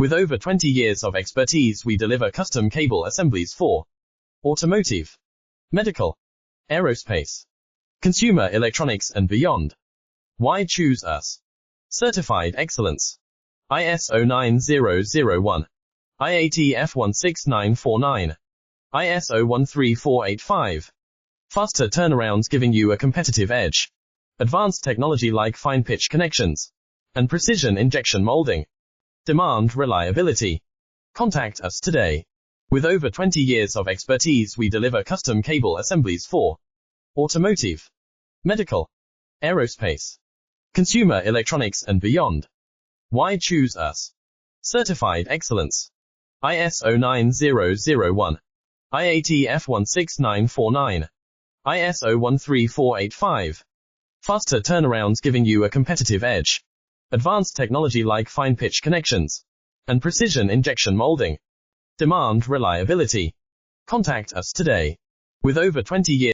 With over 20 years of expertise, we deliver custom cable assemblies for automotive, medical, aerospace, consumer electronics and beyond. Why choose us? Certified excellence. ISO 9001, IATF 16949, ISO 13485. Faster turnarounds giving you a competitive edge. Advanced technology like fine pitch connections and precision injection molding. Demand reliability. Contact us today. With over 20 years of expertise, we deliver custom cable assemblies for automotive, medical, aerospace, consumer electronics and beyond. Why choose us? Certified excellence. ISO 9001, IATF 16949, ISO 13485. Faster turnarounds giving you a competitive edge. Advanced technology like fine pitch connections and precision injection molding. Demand reliability. Contact us today. With over 20 years